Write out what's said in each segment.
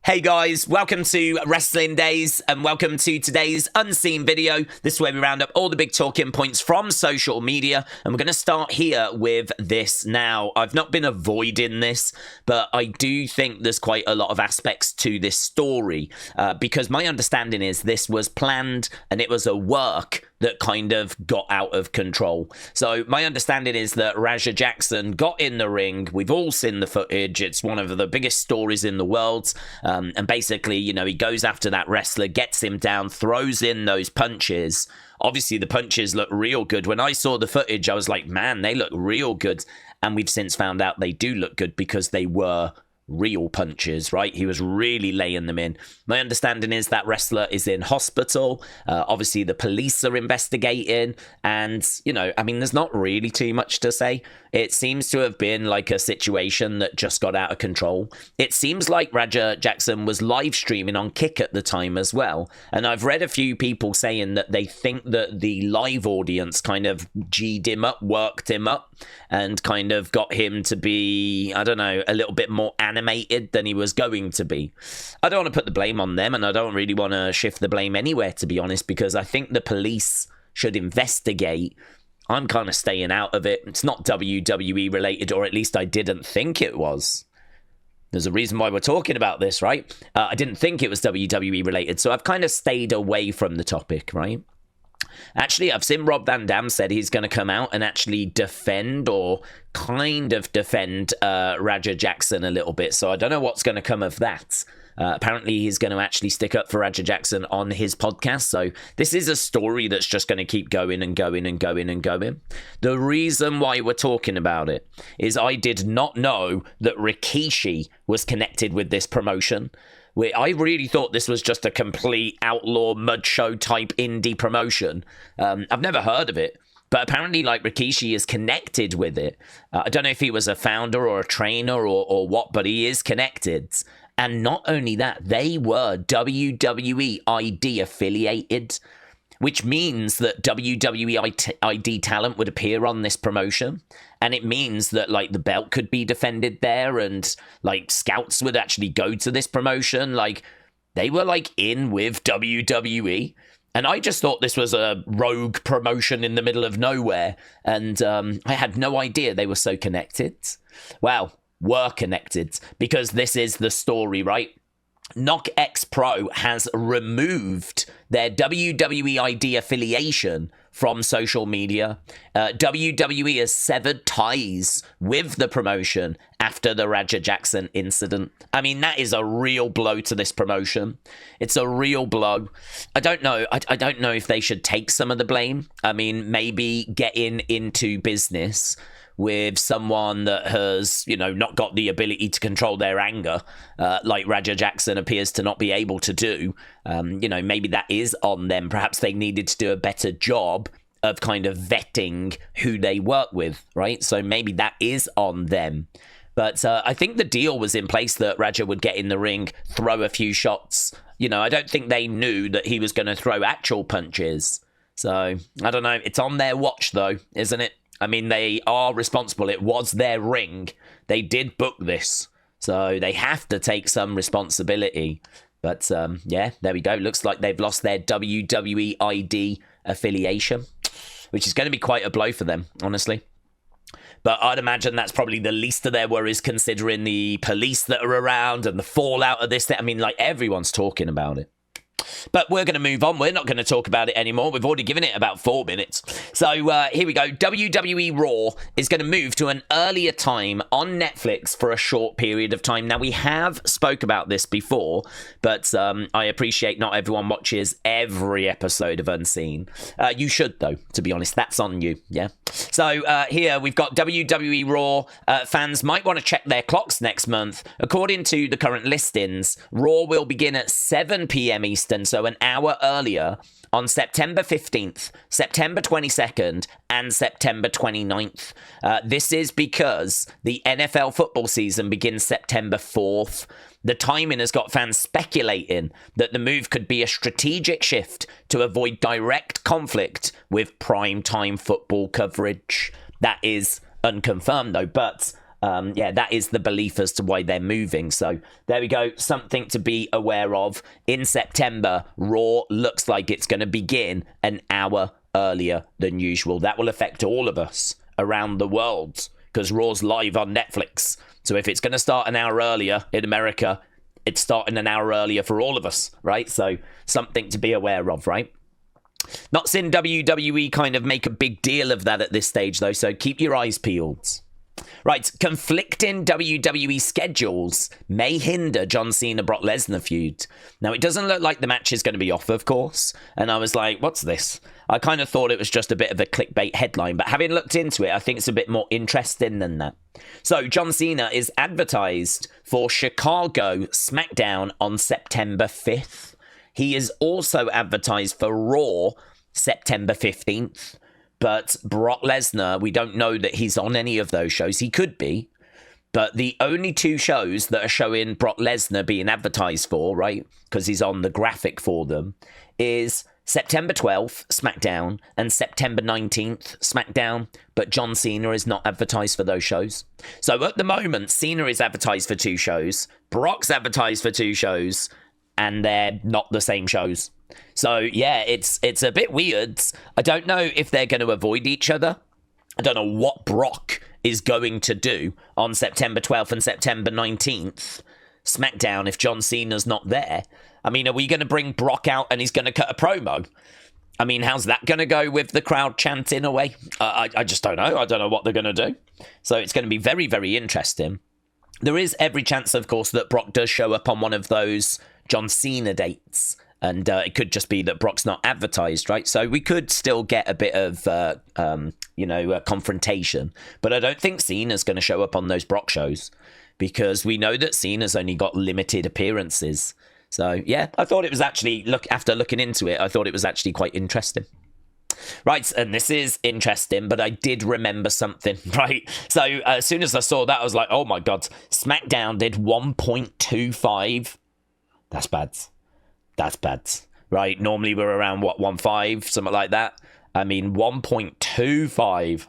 Hey guys, welcome to Wrestling Daze and welcome to today's unseen video. This is where we round up all the big talking points from social media, and we're going to start here with this now. I've not been avoiding this, but I do think there's quite a lot of aspects to this story because my understanding is this was planned and it was a work that kind of got out of control. So my understanding is that Raja Jackson got in the ring. We've all seen the footage. It's one of the biggest stories in the world. And basically, you know, he goes after that wrestler, gets him down, throws in those punches. Obviously, the punches look real good. When I saw the footage, I was like, man, they look real good. And we've since found out they do look good because they were real punches, right? He was really laying them in. My understanding is that wrestler is in hospital. Obviously, the police are investigating. And, you know, I mean, there's not really too much to say. It seems to have been like a situation that just got out of control. It seems like Raja Jackson was live streaming on Kick at the time as well. And I've read a few people saying that they think that the live audience kind of G'd him up, worked him up, and kind of got him to be, I don't know, a little bit more animated than he was going to be. I don't want to put the blame on them, and I don't really want to shift the blame anywhere, to be honest, because I think the police should investigate. I'm kind of staying out of it. It's not WWE related, or at least I didn't think it was. There's a reason why we're talking about this, right? I didn't think it was WWE related, so I've kind of stayed away from the topic, right? Actually, I've seen Rob Van Dam said he's going to come out and actually defend or kind of defend Raja Jackson a little bit, so I don't know what's going to come of that. Apparently, he's going to actually stick up for Raja Jackson on his podcast. So this is a story that's just going to keep going and going and going and going. The reason why we're talking about it is I did not know that Rikishi was connected with this promotion. I really thought this was just a complete outlaw mud show type indie promotion. I've never heard of it. But apparently, like, Rikishi is connected with it. I don't know if he was a founder or a trainer or what, but he is connected. And not only that, they were WWE ID affiliated, which means that WWE ID talent would appear on this promotion. And it means that, like, the belt could be defended there and, like, scouts would actually go to this promotion. Like, they were, like, in with WWE. And I just thought this was a rogue promotion in the middle of nowhere. And I had no idea they were so connected. Well, were connected, because this is the story, right? Knokx Pro has removed their WWE ID affiliation from social media. WWE has severed ties with the promotion after the Raja Jackson incident. I mean, that is a real blow to this promotion. It's a real blow. I don't know. I don't know if they should take some of the blame. I mean, maybe getting into business with someone that has, you know, not got the ability to control their anger, like Raja Jackson appears to not be able to do. You know, maybe that is on them. Perhaps they needed to do a better job of kind of vetting who they work with, right? So maybe that is on them. But I think the deal was in place that Raja would get in the ring, throw a few shots. You know, I don't think they knew that he was going to throw actual punches. So, I don't know. It's on their watch, though, isn't it? I mean, they are responsible. It was their ring. They did book this. So they have to take some responsibility. But, yeah, there we go. Looks like they've lost their WWE ID affiliation, which is going to be quite a blow for them, honestly. But I'd imagine that's probably the least of their worries, considering the police that are around and the fallout of this. I mean, like, everyone's talking about it. But we're going to move on. We're not going to talk about it anymore. We've already given it about 4 minutes. So here we go. WWE Raw is going to move to an earlier time on Netflix for a short period of time. Now, we have spoke about this before, but I appreciate not everyone watches every episode of Unseen. You should, though, to be honest. That's on you, yeah? So here we've got WWE Raw. Fans might want to check their clocks next month. According to the current listings, Raw will begin at 7 p.m. Eastern, so an hour earlier, on September 15th, September 22nd, and September 29th. This is because the NFL football season begins September 4th. The timing has got fans speculating that the move could be a strategic shift to avoid direct conflict with prime-time football coverage. That is unconfirmed, though, but yeah, that is the belief as to why they're moving. So there we go. Something to be aware of. In September, Raw looks like it's going to begin an hour earlier than usual. That will affect all of us around the world because Raw's live on Netflix. So if it's going to start an hour earlier in America, it's starting an hour earlier for all of us, right? So something to be aware of, right? Not seeing WWE kind of make a big deal of that at this stage, though, so keep your eyes peeled. Right, conflicting WWE schedules may hinder John Cena-Brock Lesnar feud. Now, it doesn't look like the match is going to be off, of course, and I was like, what's this? I kind of thought it was just a bit of a clickbait headline, but having looked into it, I think it's a bit more interesting than that. So, John Cena is advertised for Chicago Smackdown on September 5th. He is also advertised for Raw September 15th. But Brock Lesnar, we don't know that he's on any of those shows. He could be. But the only two shows that are showing Brock Lesnar being advertised for, right, because he's on the graphic for them, is September 12th, SmackDown, and September 19th, SmackDown. But John Cena is not advertised for those shows. So at the moment, Cena is advertised for two shows. Brock's advertised for two shows. And they're not the same shows. So, yeah, it's a bit weird. I don't know if they're going to avoid each other. I don't know what Brock is going to do on September 12th and September 19th. SmackDown, if John Cena's not there. I mean, are we going to bring Brock out and he's going to cut a promo? I mean, how's that going to go with the crowd chanting away? I just don't know. I don't know what they're going to do. So it's going to be very, very interesting. There is every chance, of course, that Brock does show up on one of those John Cena dates, and it could just be that Brock's not advertised, right? So we could still get a bit of, confrontation, but I don't think Cena's going to show up on those Brock shows because we know that Cena's only got limited appearances. So yeah, I thought it was actually, after looking into it, I thought it was actually quite interesting. Right, and this is interesting, but I did remember something, right? So as soon as I saw that, I was like, oh my God, SmackDown did 1.25. That's bad. That's bad. Right, normally we're around, 1.5, something like that. I mean, 1.25.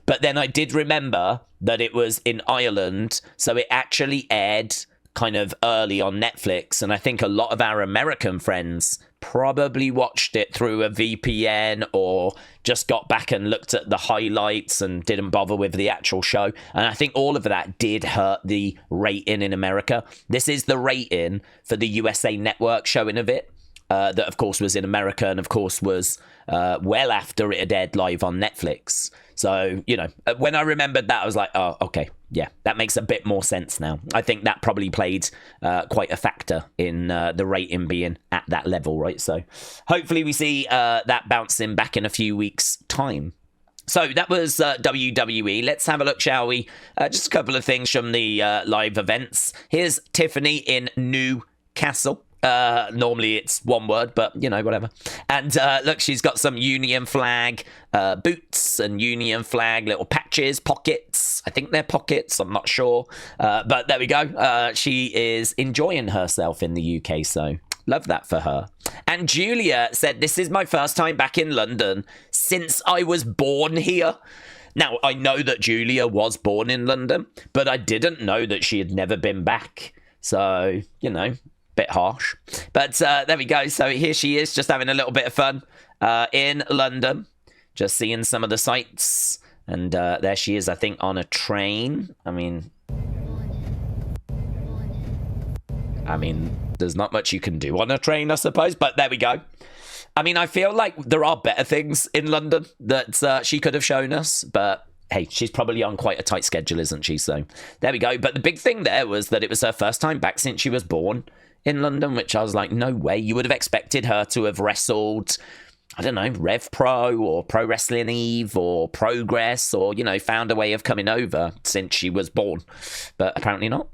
But then I did remember that it was in Ireland, so it actually aired kind of early on Netflix, and I think a lot of our American friends probably watched it through a VPN or just got back and looked at the highlights and didn't bother with the actual show. And I think all of that did hurt the rating in America. This is the rating for the USA Network showing of it, that of course was in America and of course was well after it had aired live on Netflix. So, when I remembered that, I was like, oh, okay, yeah, that makes a bit more sense now. I think that probably played quite a factor in the rating being at that level, right? So hopefully we see that bouncing back in a few weeks' time. So that was WWE. Let's have a look, shall we? Just a couple of things from the live events. Here's Tiffany in Newcastle. Normally it's one word, but whatever. And look, she's got some Union flag boots and Union flag little patches, pockets. I think they're pockets, I'm not sure. But there we go. She is enjoying herself in the UK, so love that for her. And Julia said, this is my first time back in London since I was born here. Now, I know that Julia was born in London, but I didn't know that she had never been back. So, bit harsh, but there we go. So here she is, just having a little bit of fun in London, just seeing some of the sights, and there she is, I think, on a train. I mean, there's not much you can do on a train, I suppose, but there we go. I mean, I feel like there are better things in London that she could have shown us, but hey, she's probably on quite a tight schedule, isn't she? So there we go. But the big thing there was that it was her first time back since she was born in London, which I was like, no way. You would have expected her to have wrestled, I don't know, Rev Pro or Pro Wrestling Eve or Progress or, found a way of coming over since she was born. But apparently not.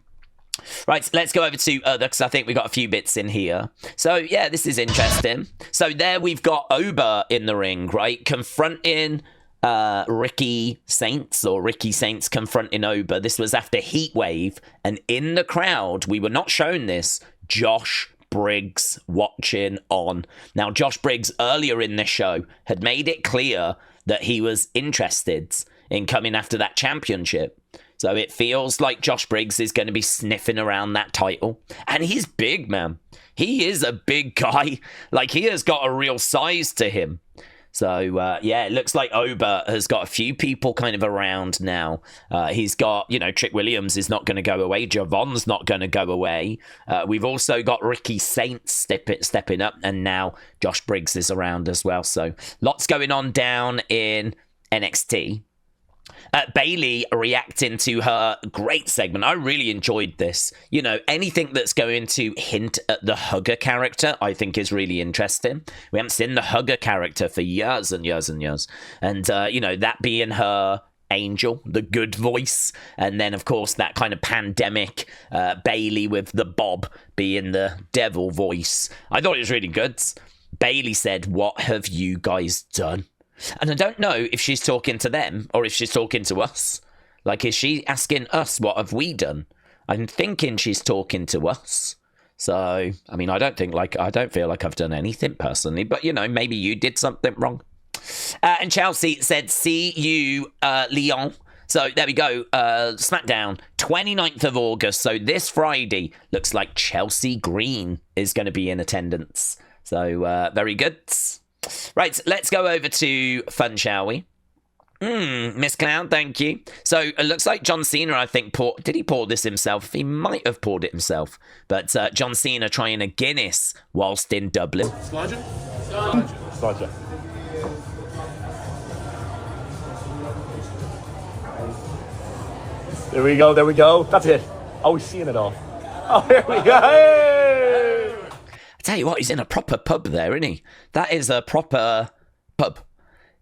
Right, let's go over to other, because I think we got a few bits in here. So, yeah, this is interesting. So there we've got Oba in the ring, right, confronting Ricky Saints confronting Oba. This was after Heatwave, and in the crowd, we were not shown this, Josh Briggs watching on. Now, Josh Briggs earlier in this show had made it clear that he was interested in coming after that championship. So it feels like Josh Briggs is going to be sniffing around that title. And he's big, man. He is a big guy. Like, he has got a real size to him. So, yeah, it looks like Oba has got a few people kind of around now. He's got, you know, Trick Williams is not going to go away. Javon's not going to go away. We've also got Ricky Saints stepping up. And now Josh Briggs is around as well. So, lots going on down in NXT. Bayley reacting to her great segment. I really enjoyed this. You know, anything that's going to hint at the Hugger character, I think is really interesting. We haven't seen the Hugger character for years and years and years. And, you know, that being her angel, the good voice. And then, of course, that kind of pandemic Bayley with the bob being the devil voice. I thought it was really good. Bayley said, "What have you guys done?" And I don't know if she's talking to them or if she's talking to us. Like, is she asking us, what have we done? I'm thinking she's talking to us. So, I mean, I don't feel like I've done anything personally, but, you know, maybe you did something wrong. And Chelsea said, "See you, Lyon." So there we go. Smackdown, 29th of August. So this Friday, looks like Chelsea Green is going to be in attendance. So very good. Right, let's go over to fun, shall we? Miss Clown, thank you. So it looks like John Cena, I think, did he pour this himself? He might have poured it himself. But John Cena trying a Guinness whilst in Dublin. Sludger? Sludger. There we go, there we go. That's it. Oh, he's seeing it all. Oh, here we go. Hey! I tell you what, he's in a proper pub there, isn't he? That is a proper pub.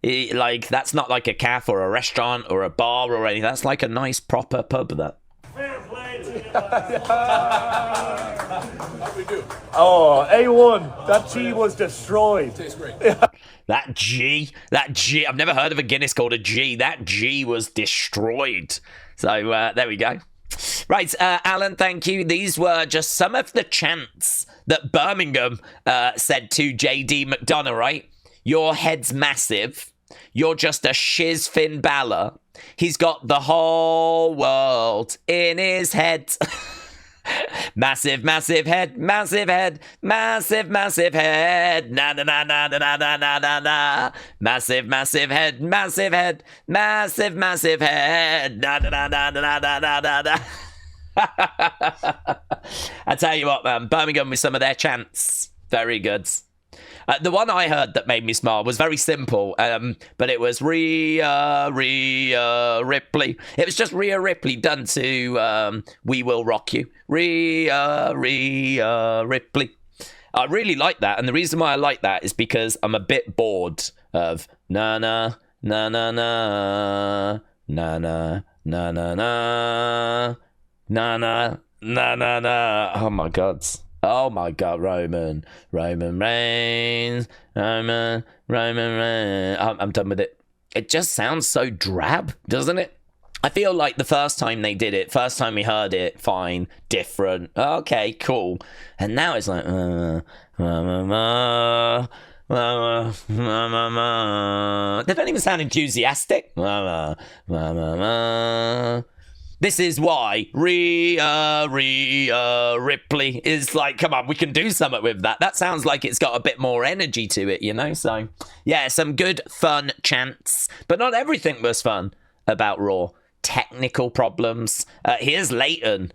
Like, that's not like a cafe or a restaurant or a bar or anything. That's like a nice proper pub, that. Fair play to you. How'd we do? Oh, A1. That G was destroyed. Tastes great. That G. I've never heard of a Guinness called a G. That G was destroyed. So, there we go. Right, Alan, thank you. These were just some of the chants that Birmingham said to JD McDonough, right? Your head's massive. You're just a shiz Finn Balor. He's got the whole world in his head. Massive, massive head, massive head, massive, massive head. Na na na na na na na na na. Massive, massive head, massive head, massive, massive head. Na na na na na na na na na. I tell you what, man, Birmingham with some of their chants, very good. The one I heard that made me smile was very simple, but it was Rhea Ripley. It was just Rhea Ripley done to We Will Rock You. Rhea Ripley. I really like that, and the reason why I like that is because I'm a bit bored of na na na na na na na na na na na na na na. Oh my god. Oh my god, Roman Reigns, Roman Reigns. I'm done with it. It just sounds so drab, doesn't it? I feel like the first time they did it, first time we heard it, fine, different, okay, cool. And now it's like, they don't even sound enthusiastic. This is why Rhea Ripley is like, come on, we can do something with that. That sounds like it's got a bit more energy to it, you know? So, yeah, some good, fun chants. But not everything was fun about Raw. Technical problems. Here's Leighton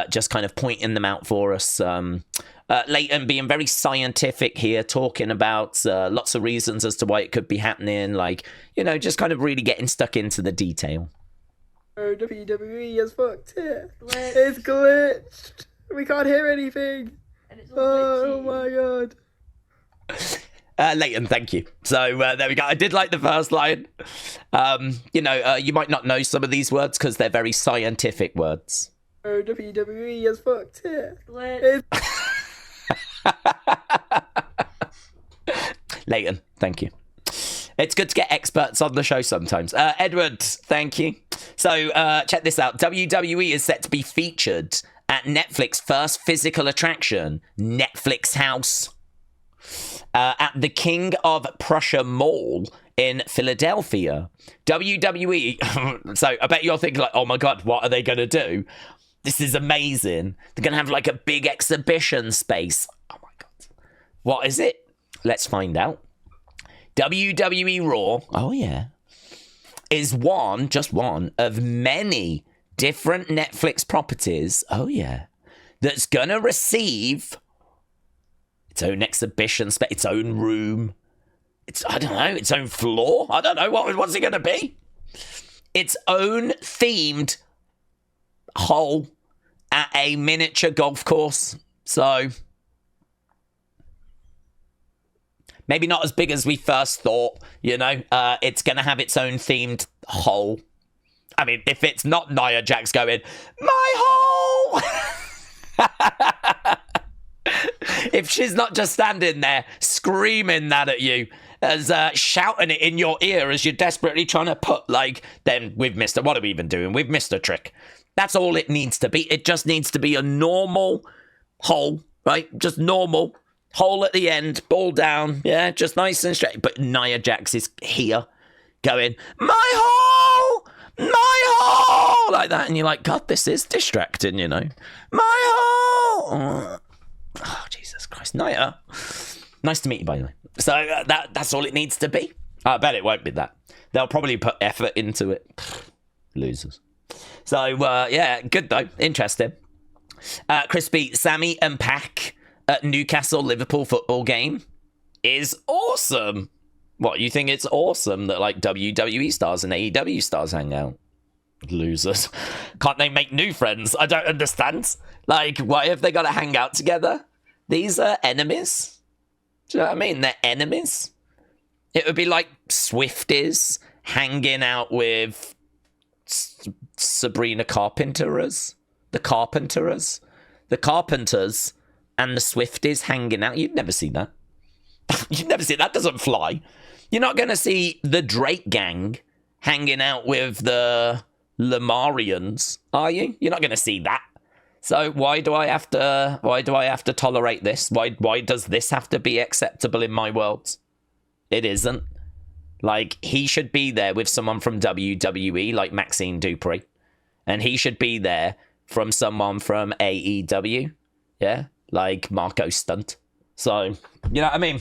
just kind of pointing them out for us. Leighton being very scientific here, talking about lots of reasons as to why it could be happening. Like, you know, just kind of really getting stuck into the detail. Oh, WWE has fucked it. It's glitched. We can't hear anything. And it's all Oh my god. Leighton, thank you. So there we go. I did like the first line. You know, you might not know some of these words because they're very scientific words. Oh, WWE has fucked it. Leighton, thank you. It's good to get experts on the show sometimes. Edward, thank you. So check this out. WWE is set to be featured at Netflix' first physical attraction, Netflix House, at the King of Prussia Mall in Philadelphia. WWE. So I bet you're thinking like, oh my God, what are they going to do? This is amazing. They're going to have like a big exhibition space. Oh my God. What is it? Let's find out. WWE Raw, oh yeah, is just one of many different Netflix properties, oh yeah, that's going to receive its own exhibition space, its own room, I don't know, its own floor. I don't know, what's it going to be? Its own themed hole at a miniature golf course. So maybe not as big as we first thought, you know. It's going to have its own themed hole. I mean, if it's not Nia Jax going, my hole! If she's not just standing there screaming that at you, as shouting it in your ear as you're desperately trying to put, like, then we've missed it. What are we even doing? We've missed a trick. That's all it needs to be. It just needs to be a normal hole, right? Just normal. Hole at the end, ball down, yeah, just nice and straight. But Nia Jax is here going, my hole! My hole! Like that. And you're like, God, this is distracting, you know. My hole! Oh, Jesus Christ. Nia. Nice to meet you, by the way. So that's all it needs to be. I bet it won't be that. They'll probably put effort into it. Losers. So, yeah, good though. Interesting. Crispy, Sammy and Pac at Newcastle-Liverpool football game is awesome. What, you think it's awesome that, like, WWE stars and AEW stars hang out? Losers. Can't they make new friends? I don't understand. Like, why have they got to hang out together? These are enemies. Do you know what I mean? They're enemies. It would be like Swifties hanging out with Sabrina Carpenterers. The Carpenters and the Swifties hanging out. You'd never see that. You'd never see that. That doesn't fly. You're not going to see the Drake gang hanging out with the Lamarians, are you? You're not going to see that. So why do I have to tolerate this? Why does this have to be acceptable in my world? It isn't. Like, he should be there with someone from WWE, like Maxine Dupree. And he should be there from someone from AEW. Yeah? Like Marco Stunt. So, you know what I mean?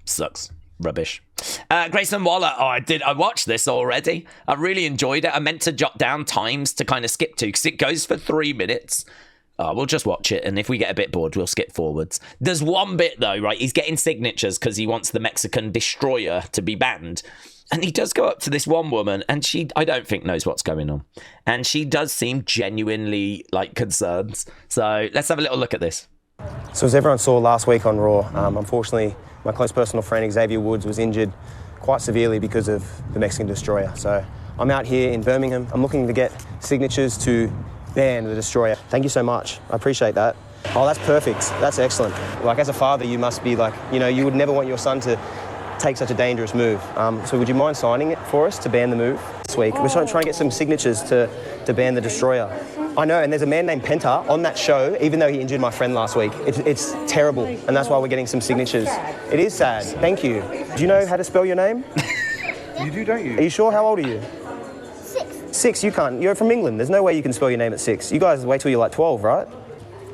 Sucks. Rubbish. Grayson Waller. Oh, I watched this already. I really enjoyed it. I meant to jot down times to kind of skip to because it goes for 3 minutes. We'll just watch it, and if we get a bit bored, we'll skip forwards. There's one bit, though, right? He's getting signatures because he wants the Mexican Destroyer to be banned. And he does go up to this one woman, and she, I don't think, knows what's going on. And she does seem genuinely, like, concerned. So let's have a little look at this. So as everyone saw last week on Raw, unfortunately, my close personal friend Xavier Woods was injured quite severely because of the Mexican Destroyer. So I'm out here in Birmingham. I'm looking to get signatures to ban the Destroyer. Thank you so much. I appreciate that. Oh, that's perfect. That's excellent. Like, as a father, you must be like, you know, you would never want your son to take such a dangerous move. So would you mind signing it for us to ban the move this week? We're trying to get some signatures to ban the Destroyer. I know, and there's a man named Penta on that show, even though he injured my friend last week. It's terrible, and that's why we're getting some signatures. It is sad. Thank you. Do you know how to spell your name? You do, don't you? Are you sure? How old are you? 6. 6, you can't. You're from England. There's no way you can spell your name at 6. You guys wait till you're like 12, right?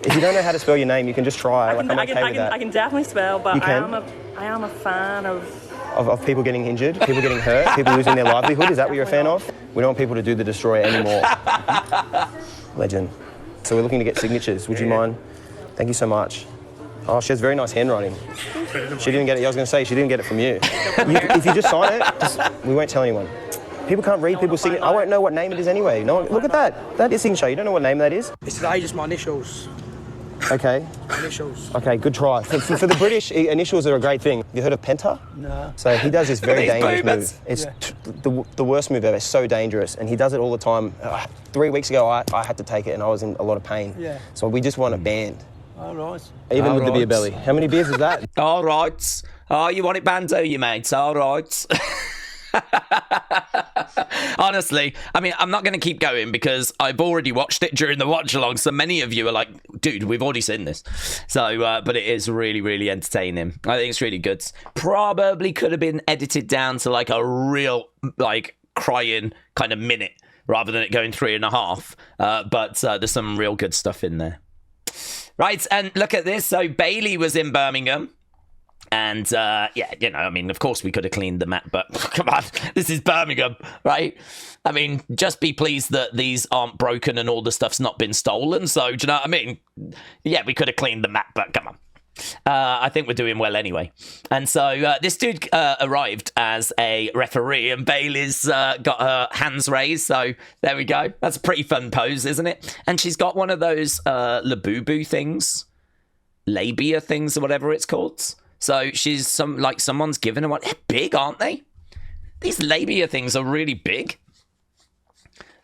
If you don't know how to spell your name, you can just try. I'm okay with that. I can definitely spell, but You can? I am a fan Of people getting injured, people getting hurt, people losing their livelihood. Is that what you're a fan of? We don't want people to do the Destroyer anymore. Legend. So we're looking to get signatures. Would you mind? Thank you so much. Oh, she has very nice handwriting. She didn't get it. I was going to say, she didn't get it from you. If you just sign it, we won't tell anyone. People can't read people's signature. I won't know what name it is anyway. No, look at that. That is signature. You don't know what name that is? It's just my initials. Okay. Initials. Okay, good try. For the British, initials are a great thing. You heard of Penta? No. So he does this very dangerous boomers. move. It's the worst move ever. It's so dangerous, and he does it all the time. 3 weeks ago, I had to take it, and I was in a lot of pain. Yeah. So we just want it banned. All right. Even with the beer right. belly. How many beers is that? All right. Oh, you want it banned, do you, mate? All right. Honestly, I mean, I'm not going to keep going because I've already watched it during the watch along. So many of you are like, dude, we've already seen this. So, but it is really, really entertaining. I think it's really good. Probably could have been edited down to like a real, like, crying kind of minute rather than it going 3.5. But there's some real good stuff in there. Right, and look at this. So Bayley was in Birmingham. And, yeah, you know, I mean, of course we could have cleaned the mat, but come on, this is Birmingham, right? I mean, just be pleased that these aren't broken and all the stuff's not been stolen. So, do you know what I mean? Yeah, we could have cleaned the mat, but come on. I think we're doing well anyway. And so this dude arrived as a referee and Bayley's got her hands raised. So there we go. That's a pretty fun pose, isn't it? And she's got one of those labubu things, labia things or whatever it's called. So she's someone's given her one. They're big, aren't they? These labia things are really big.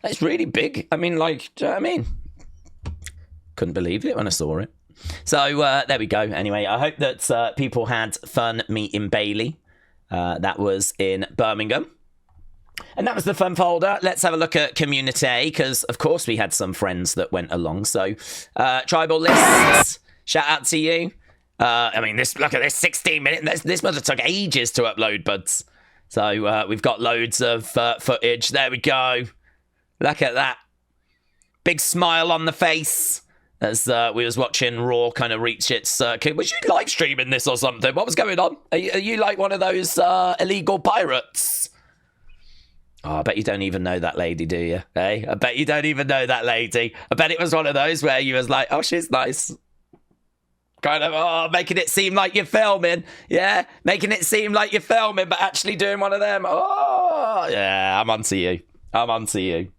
It's really big. I mean, like, do you know what I mean? Couldn't believe it when I saw it. So there we go. Anyway, I hope that people had fun meeting Bayley. That was in Birmingham. And that was the fun folder. Let's have a look at community, because, of course, we had some friends that went along. So, tribal lists, shout out to you. I mean, look at this, 16 minutes. This must have took ages to upload, buds. So we've got loads of footage. There we go. Look at that. Big smile on the face as we was watching Raw kind of reach its... was you live streaming this or something? What was going on? Are you like one of those illegal pirates? Oh, I bet you don't even know that lady, do you? Hey, I bet you don't even know that lady. I bet it was one of those where you was like, oh, she's nice. Kind of, making it seem like you're filming. Yeah, making it seem like you're filming, but actually doing one of them. Oh, yeah, I'm onto you. I'm onto you.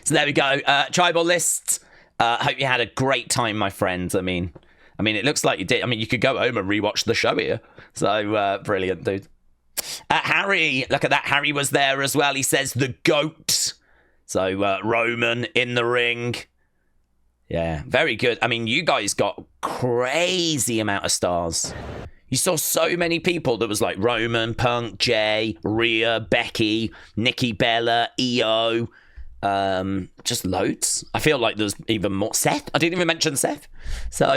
So there we go. Tribal list. Hope you had a great time, my friends. I mean, it looks like you did. I mean, you could go home and rewatch the show here. So, brilliant, dude. Harry, look at that. Harry was there as well. He says the GOAT. So, Roman in the ring. Yeah, very good. I mean, you guys got crazy amount of stars. You saw so many people that was like Roman, Punk, Jay, Rhea, Becky, Nikki Bella, EO. Just loads. I feel like there's even more. Seth? I didn't even mention Seth. So,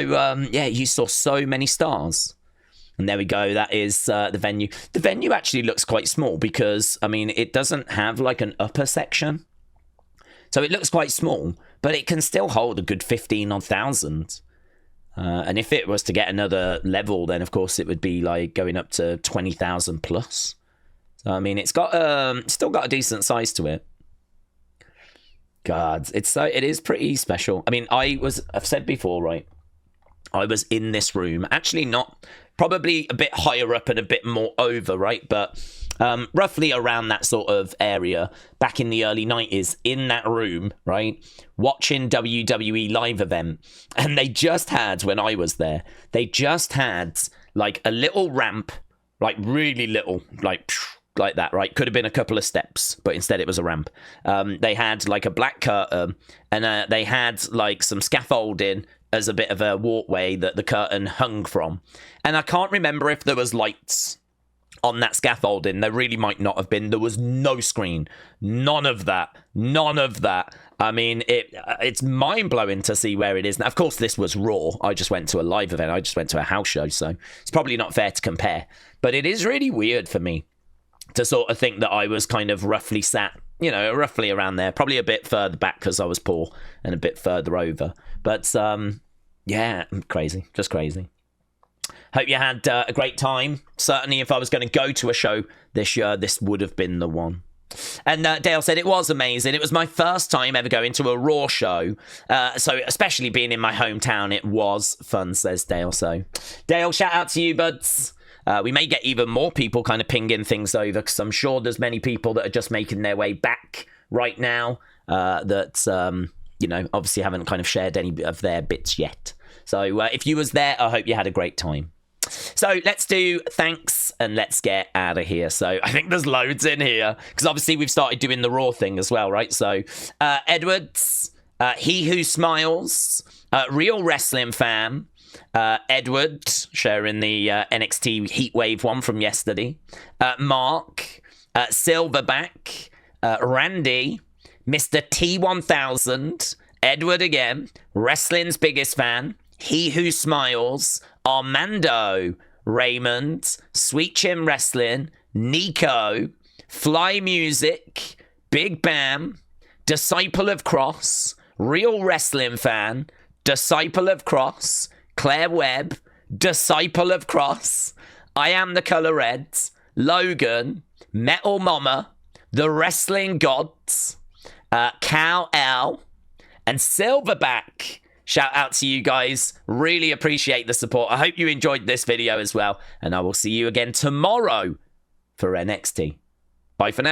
yeah, you saw so many stars. And there we go. That is the venue. The venue actually looks quite small because, I mean, it doesn't have like an upper section. So it looks quite small, but it can still hold a good 15,000. And if it was to get another level, then of course it would be like going up to 20,000 plus. So, I mean, it's got still got a decent size to it. God, it is pretty special. I mean, I've said before, right? I was in this room, actually not, probably a bit higher up and a bit more over, right? But roughly around that sort of area back in the early 90s, in that room, right? Watching WWE Live Event. And they just had, when I was there, they just had like a little ramp, like really little, like that, right? Could have been a couple of steps, but instead it was a ramp. They had like a black curtain and they had like some scaffolding as a bit of a walkway that the curtain hung from. And I can't remember if there was lights on that scaffolding. There really might not have been. There was no screen. None of that. I mean, it's mind-blowing to see where it is. Now, of course, this was Raw. I just went to a live event. I just went to a house show, so it's probably not fair to compare. But it is really weird for me to sort of think that I was kind of roughly sat, you know, roughly around there. Probably a bit further back because I was poor and a bit further over. But, yeah, crazy. Just crazy. Hope you had a great time. Certainly, if I was going to go to a show this year, this would have been the one. And Dale said it was amazing. It was my first time ever going to a Raw show. So especially being in my hometown, it was fun, says Dale. So, Dale, shout out to you, buds. We may get even more people kind of pinging things over because I'm sure there's many people that are just making their way back right now that, you know, obviously haven't kind of shared any of their bits yet. So if you was there, I hope you had a great time. So let's do thanks and let's get out of here. So I think there's loads in here because obviously we've started doing the Raw thing as well, right? So Edwards, He Who Smiles, Real Wrestling Fan, Edward sharing the NXT Heatwave one from yesterday, Mark, Silverback, Randy, Mr. T1000, Edward again, Wrestling's biggest fan, He Who Smiles, Armando, Raymond, Sweet Chin Wrestling, Nico, Fly Music, Big Bam, Disciple of Cross, Real Wrestling Fan, Disciple of Cross, Claire Webb, Disciple of Cross, I Am the Colour Red, Logan, Metal Mama, The Wrestling Gods, Cal L, and Silverback. Shout out to you guys. Really appreciate the support. I hope you enjoyed this video as well. And I will see you again tomorrow for NXT. Bye for now.